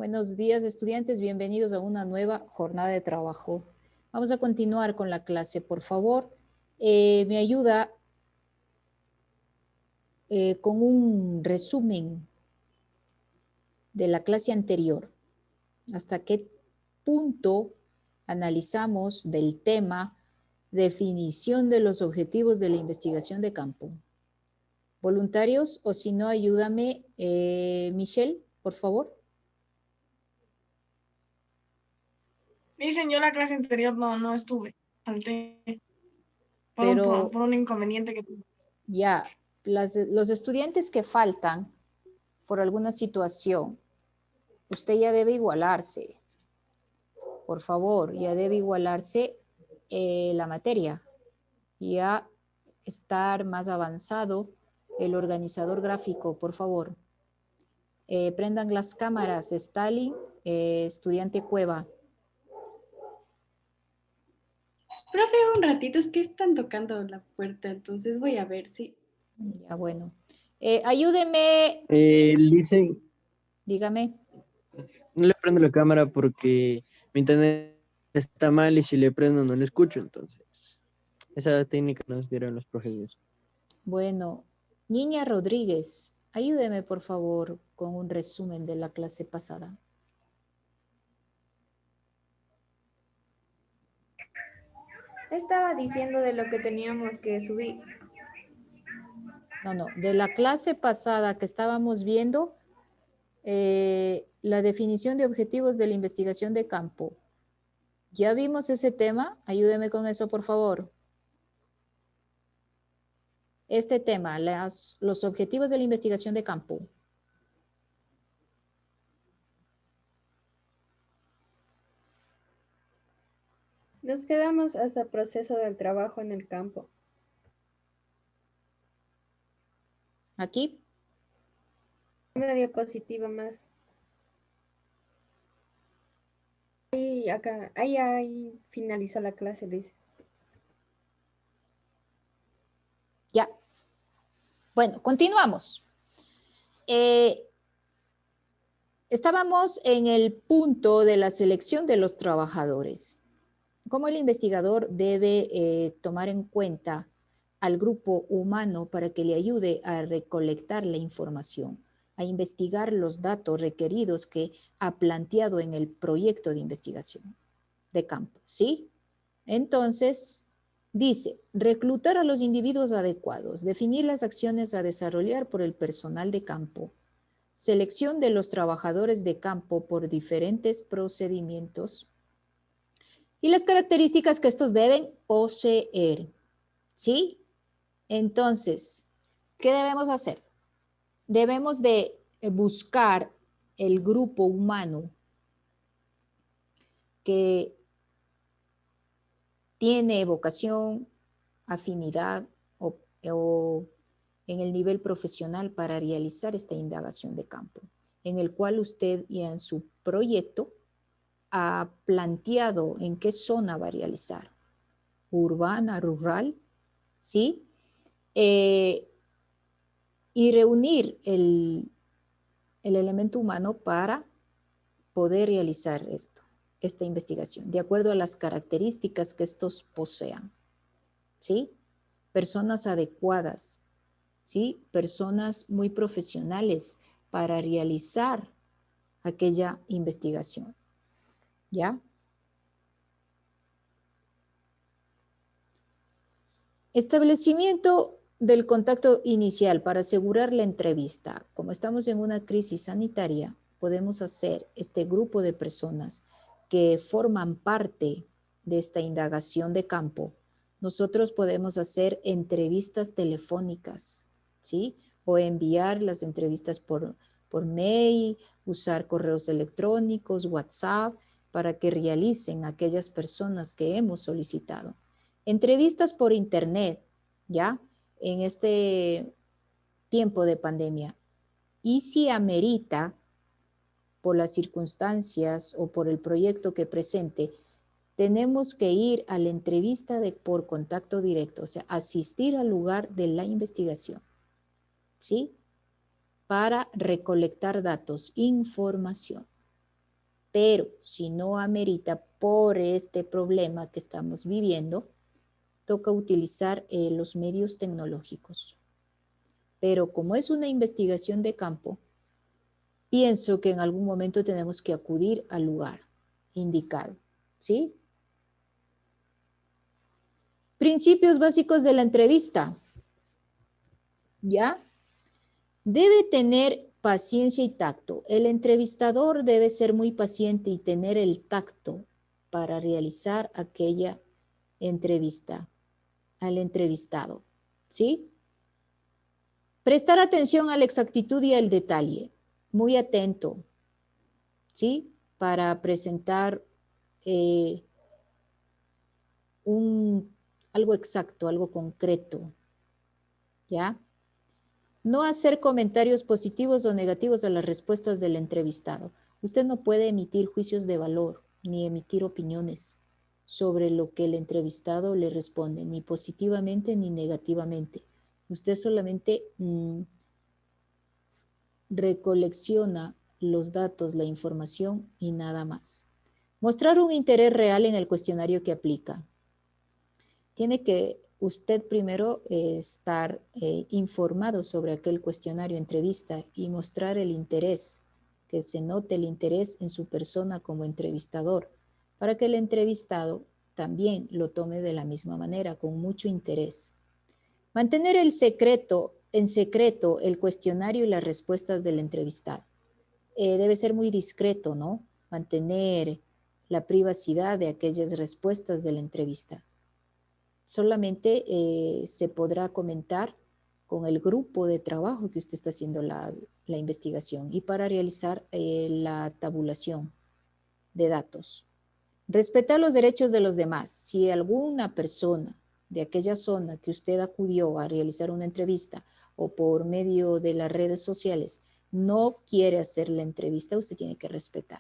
Buenos días, estudiantes. Bienvenidos a una nueva jornada de trabajo. Vamos a continuar con la clase. Por favor, me ayuda con un resumen de la clase anterior. ¿Hasta qué punto analizamos del tema definición de los objetivos de la investigación de campo? ¿Voluntarios? O si no, ayúdame, Michelle, por favor. Dicen, yo la clase anterior no estuve, falté Pero por un inconveniente que tuve. ya, los estudiantes que faltan por alguna situación, usted ya debe igualarse. Por favor, ya debe igualarse la materia. Ya estar más avanzado el organizador gráfico, por favor. Prendan las cámaras, Stalin, estudiante Cueva. Profe, un ratito, es que están tocando la puerta, entonces voy a ver si... Ya, bueno. Ayúdeme. Dicen, Dígame. no le prendo la cámara porque mi internet está mal y si le prendo no le escucho, entonces. Esa técnica nos dieron los profesores. Bueno, Niña Rodríguez, ayúdeme por favor con un resumen de la clase pasada. Estaba diciendo de lo que teníamos que subir. No, de la clase pasada que estábamos viendo, la definición de objetivos de la investigación de campo. ¿Ya vimos ese tema? Ayúdeme con eso, por favor. Este tema, los objetivos de la investigación de campo. Nos quedamos hasta el proceso del trabajo en el campo. ¿Aquí? Una diapositiva más. Y acá, ahí finaliza la clase, dice. Ya. Bueno, continuamos. Estábamos en el punto de la selección de los trabajadores. ¿Cómo el investigador debe tomar en cuenta al grupo humano para que le ayude a recolectar la información, a investigar los datos requeridos que ha planteado en el proyecto de investigación de campo? ¿Sí? Entonces, dice, reclutar a los individuos adecuados, definir las acciones a desarrollar por el personal de campo, selección de los trabajadores de campo por diferentes procedimientos y las características que estos deben poseer. ¿Sí? Entonces, ¿qué debemos hacer? Debemos de buscar el grupo humano que tiene vocación, afinidad o en el nivel profesional para realizar esta indagación de campo, en el cual usted ya en su proyecto ha planteado en qué zona va a realizar, urbana, rural, ¿sí? Y reunir el elemento humano para poder realizar esta investigación, de acuerdo a las características que estos posean, ¿sí? Personas adecuadas, ¿sí? Personas muy profesionales para realizar aquella investigación, ¿ya? Establecimiento del contacto inicial para asegurar la entrevista. Como estamos en una crisis sanitaria, podemos hacer este grupo de personas que forman parte de esta indagación de campo. Nosotros podemos hacer entrevistas telefónicas, ¿sí? O enviar las entrevistas por mail, usar correos electrónicos, WhatsApp, para que realicen aquellas personas que hemos solicitado. Entrevistas por internet, ¿ya? En este tiempo de pandemia. Y si amerita, por las circunstancias o por el proyecto que presente, tenemos que ir a la entrevista por contacto directo, o sea, asistir al lugar de la investigación, ¿sí? Para recolectar datos, información, pero si no amerita por este problema que estamos viviendo, toca utilizar los medios tecnológicos. Pero como es una investigación de campo, pienso que en algún momento tenemos que acudir al lugar indicado, ¿sí? Principios básicos de la entrevista, ¿ya? Debe tener paciencia y tacto. El entrevistador debe ser muy paciente y tener el tacto para realizar aquella entrevista al entrevistado, ¿sí? Prestar atención a la exactitud y al detalle, muy atento, ¿sí? Para presentar algo exacto, algo concreto, ¿ya? No hacer comentarios positivos o negativos a las respuestas del entrevistado. Usted no puede emitir juicios de valor ni emitir opiniones sobre lo que el entrevistado le responde, ni positivamente ni negativamente. Usted solamente recolecciona los datos, la información y nada más. Mostrar un interés real en el cuestionario que aplica. Tiene que usted primero estar informado sobre aquel cuestionario, entrevista y mostrar el interés, que se note el interés en su persona como entrevistador, para que el entrevistado también lo tome de la misma manera, con mucho interés. Mantener en secreto el cuestionario y las respuestas del entrevistado. Debe ser muy discreto, ¿no? Mantener la privacidad de aquellas respuestas de la entrevista. Solamente se podrá comentar con el grupo de trabajo que usted está haciendo la investigación y para realizar la tabulación de datos. Respetar los derechos de los demás. Si alguna persona de aquella zona que usted acudió a realizar una entrevista o por medio de las redes sociales no quiere hacer la entrevista, usted tiene que respetar.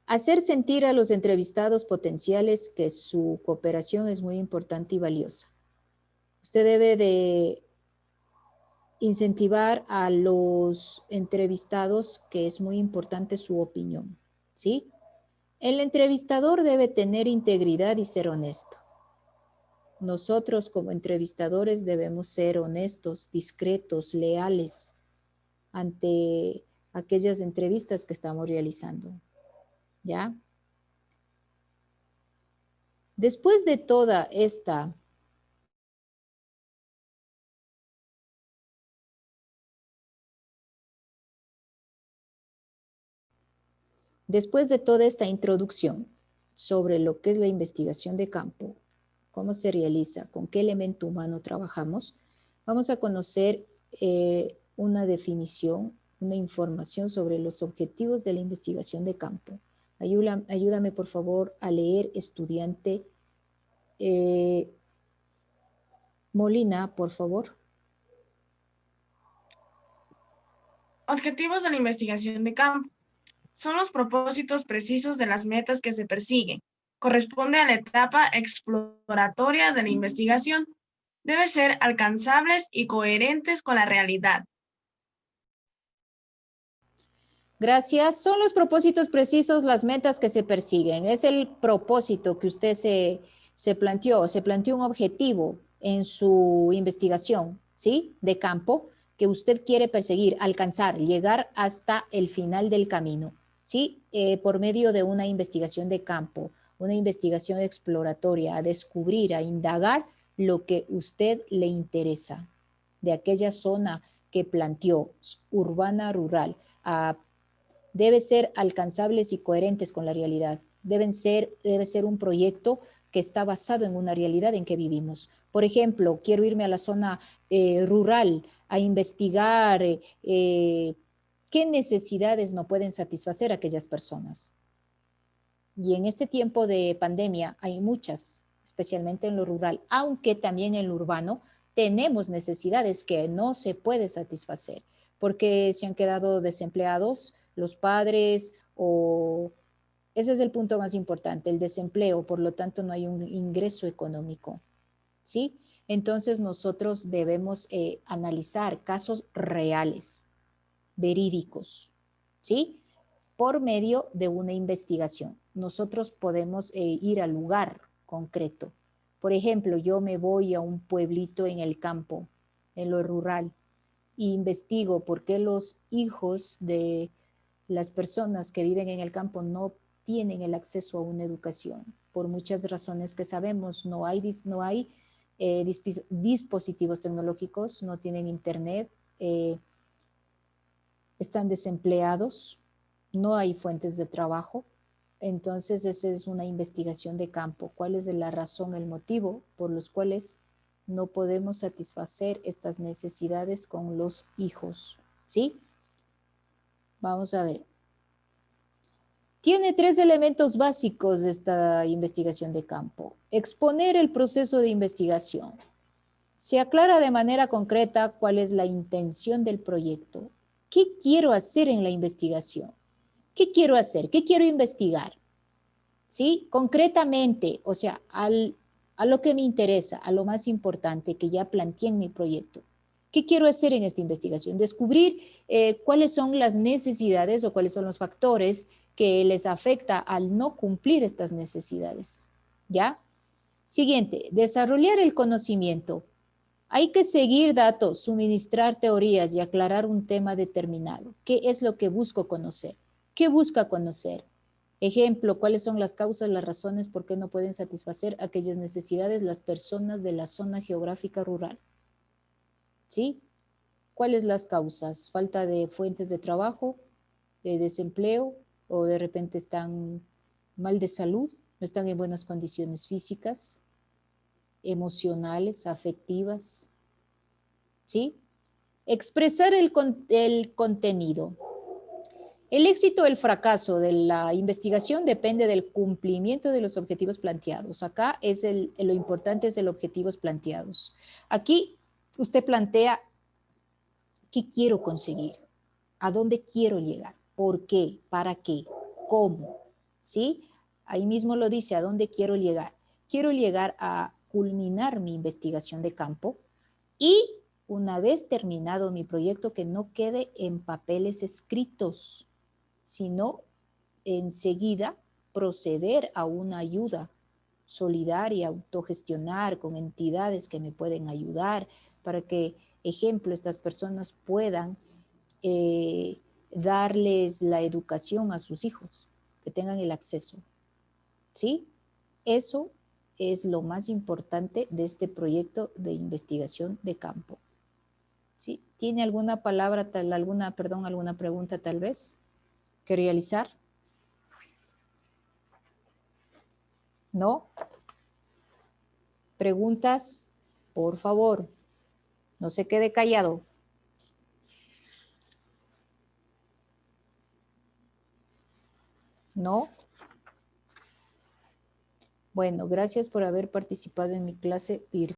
Hacer sentir a los entrevistados potenciales que su cooperación es muy importante y valiosa. Usted debe de incentivar a los entrevistados que es muy importante su opinión, ¿sí? El entrevistador debe tener integridad y ser honesto. Nosotros como entrevistadores debemos ser honestos, discretos, leales ante aquellas entrevistas que estamos realizando, ¿ya? Después de toda esta introducción sobre lo que es la investigación de campo, cómo se realiza, con qué elemento humano trabajamos, vamos a conocer una definición, una información sobre los objetivos de la investigación de campo. Ayúdame por favor a leer, estudiante Molina, por favor. Objetivos de la investigación de campo. Son los propósitos precisos de las metas que se persiguen. Corresponde a la etapa exploratoria de la investigación. Debe ser alcanzables y coherentes con la realidad. Gracias. Son los propósitos precisos, las metas que se persiguen. Es el propósito que usted se planteó un objetivo en su investigación, ¿sí? De campo, que usted quiere perseguir, alcanzar, llegar hasta el final del camino, ¿sí? Por medio de una investigación de campo, una investigación exploratoria, a descubrir, a indagar lo que usted le interesa de aquella zona que planteó, urbana, rural, debe ser alcanzables y coherentes con la realidad. Debe ser un proyecto que está basado en una realidad en que vivimos. Por ejemplo, quiero irme a la zona rural a investigar qué necesidades no pueden satisfacer aquellas personas. Y en este tiempo de pandemia hay muchas, especialmente en lo rural, aunque también en lo urbano tenemos necesidades que no se puede satisfacer porque se han quedado desempleados los padres o ese es el punto más importante, el desempleo, por lo tanto no hay un ingreso económico, ¿sí? Entonces nosotros debemos analizar casos reales, verídicos, ¿sí? por medio de una investigación. Nosotros podemos ir al lugar concreto. Por ejemplo, yo me voy a un pueblito en el campo, en lo rural, e investigo por qué los hijos de las personas que viven en el campo no tienen el acceso a una educación. Por muchas razones que sabemos, no hay dispositivos tecnológicos, no tienen internet, están desempleados, no hay fuentes de trabajo. Entonces, esa es una investigación de campo. ¿Cuál es la razón, el motivo por los cuales no podemos satisfacer estas necesidades con los hijos? ¿Sí? Vamos a ver. Tiene 3 elementos básicos de esta investigación de campo. Exponer el proceso de investigación. Se aclara de manera concreta cuál es la intención del proyecto. ¿Qué quiero hacer en la investigación? ¿Qué quiero hacer? ¿Qué quiero investigar? ¿Sí? Concretamente, o sea, a lo que me interesa, a lo más importante que ya planteé en mi proyecto. ¿Qué quiero hacer en esta investigación? Descubrir cuáles son las necesidades o cuáles son los factores que les afecta al no cumplir estas necesidades. ¿Ya? Siguiente, desarrollar el conocimiento. Hay que seguir datos, suministrar teorías y aclarar un tema determinado. ¿Qué es lo que busco conocer? ¿Qué busca conocer? Ejemplo, ¿cuáles son las causas, las razones por qué no pueden satisfacer aquellas necesidades las personas de la zona geográfica rural? ¿Sí? ¿Cuáles las causas? ¿Falta de fuentes de trabajo, de desempleo o de repente están mal de salud, no están en buenas condiciones físicas, emocionales, afectivas? ¿Sí? Expresar el contenido. El éxito o el fracaso de la investigación depende del cumplimiento de los objetivos planteados. Acá lo importante es el objetivos planteados. Aquí usted plantea qué quiero conseguir, a dónde quiero llegar, por qué, para qué, cómo, ¿sí? Ahí mismo lo dice, a dónde quiero llegar. Quiero llegar a culminar mi investigación de campo y una vez terminado mi proyecto que no quede en papeles escritos, sino enseguida proceder a una ayuda solidaria, autogestionar con entidades que me pueden ayudar para que, ejemplo, estas personas puedan darles la educación a sus hijos, que tengan el acceso. ¿Sí? Eso es lo más importante de este proyecto de investigación de campo. ¿Sí? ¿Tiene alguna alguna pregunta tal vez que realizar? ¿No? ¿Preguntas? Por favor, no se quede callado. ¿No? Bueno, gracias por haber participado en mi clase virtual.